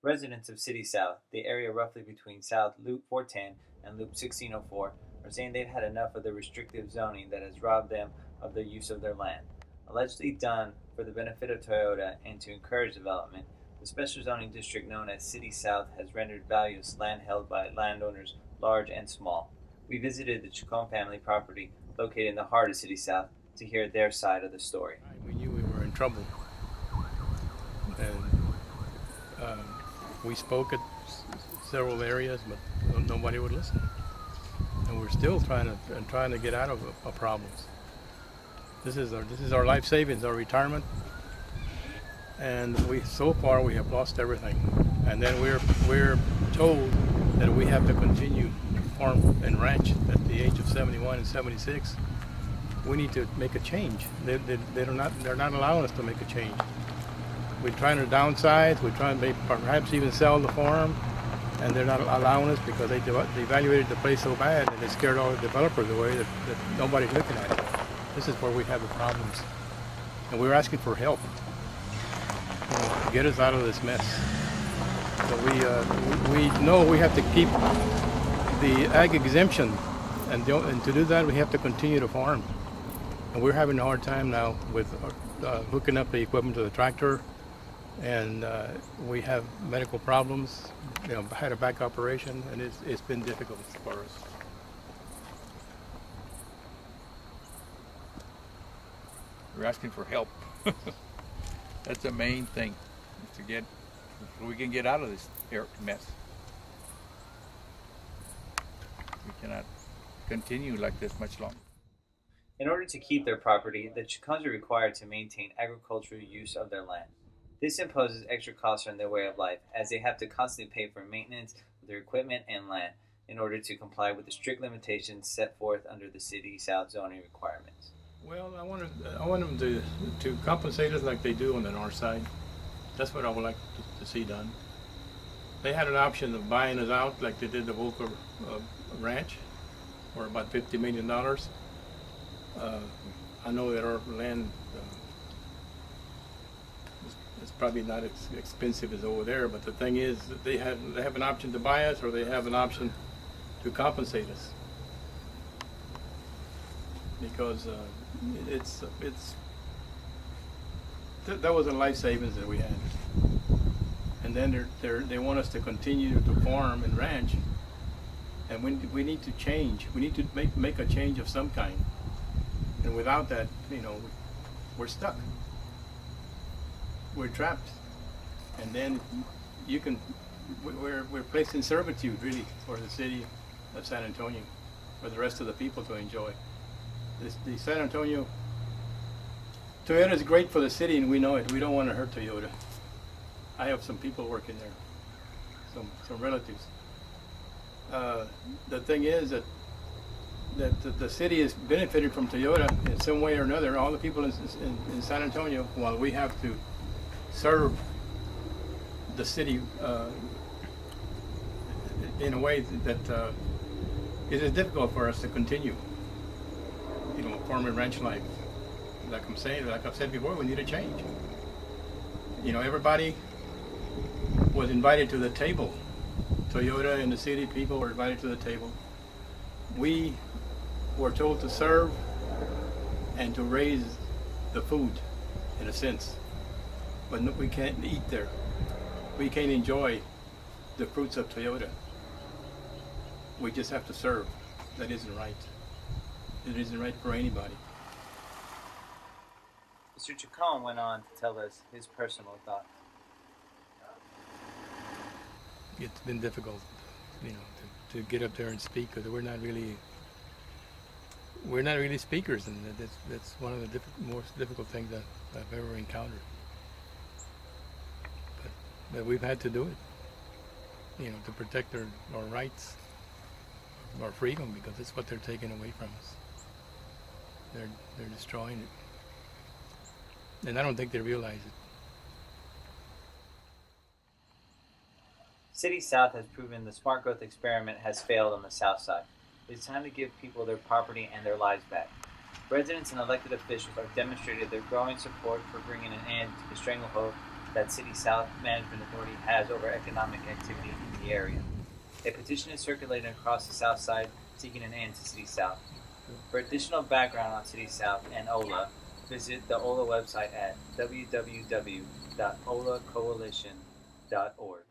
Residents of City South, the area roughly between South Loop 410 and Loop 1604, are saying they've had enough of the restrictive zoning that has robbed them of the use of their land. Allegedly done for the benefit of Toyota and to encourage development, the special zoning district known as City South has rendered valueless land held by landowners large and small. We visited the Chacon family property located in the heart of City South to hear their side of the story. We knew we were in trouble, and we spoke at several areas, but nobody would listen. And we're still trying to get out of our problems. This is our life savings, our retirement, and so far we have lost everything. And then we're told that we have to continue to farm and ranch at the age of 71 and 76. We need to make a change. They're not allowing us to make a change. We're trying to downsize. We're trying to perhaps even sell the farm, and they're not allowing us because they evaluated the place so bad and they scared all the developers away that nobody's looking at it. This is where we have the problems, and we're asking for help, to get us out of this mess. So we know we have to keep the ag exemption, and to do that we have to continue to farm. And we're having a hard time now with hooking up the equipment to the tractor, and we have medical problems. Had a back operation, and it's been difficult for us. We're asking for help. That's the main thing, so we can get out of this mess. We cannot continue like this much longer. In order to keep their property, the Chicans are required to maintain agricultural use of their land. This imposes extra costs on their way of life, as they have to constantly pay for maintenance of their equipment and land in order to comply with the strict limitations set forth under the City South zoning requirements. Well, I want them to compensate us like they do on the north side. That's what I would like to see done. They had an option of buying us out like they did the Volker Ranch for about $50 million. I know that our land is probably not as expensive as over there, but the thing is that they have an option to buy us, or they have an option to compensate us, because that was a life savings that we had. And then they want us to continue to farm and ranch, and we need to change. We need to make a change of some kind. And without that, we're stuck. We're trapped. And then we're placed in servitude, really, for the city of San Antonio, for the rest of the people to enjoy. The San Antonio, Toyota is great for the city, and we know it. We don't want to hurt Toyota. I have some people working there, some relatives. The thing is that the city is benefiting from Toyota in some way or another. All the people in San Antonio, while we have to serve the city in a way that it is difficult for us to continue, farm and ranch life. Like I've said before, we need a change. Everybody was invited to the table. Toyota and the city people were invited to the table. We were told to serve and to raise the food, in a sense. But we can't eat there. We can't enjoy the fruits of Toyota. We just have to serve. That isn't right. It isn't right for anybody. Mr. Chacon went on to tell us his personal thoughts. It's been difficult, to get up there and speak, because we're not really speakers, and that's one of the most difficult things that I've ever encountered. But we've had to do it, to protect our rights, our freedom, because it's what they're taking away from us. They're destroying it, and I don't think they realize it. City South has proven the smart growth experiment has failed on the South Side. It's time to give people their property and their lives back. Residents and elected officials have demonstrated their growing support for bringing an end to the stranglehold that City South Management Authority has over economic activity in the area. A petition is circulating across the South Side seeking an end to City South. For additional background on City South and HOLA, visit the HOLA website at www.holacoalition.org.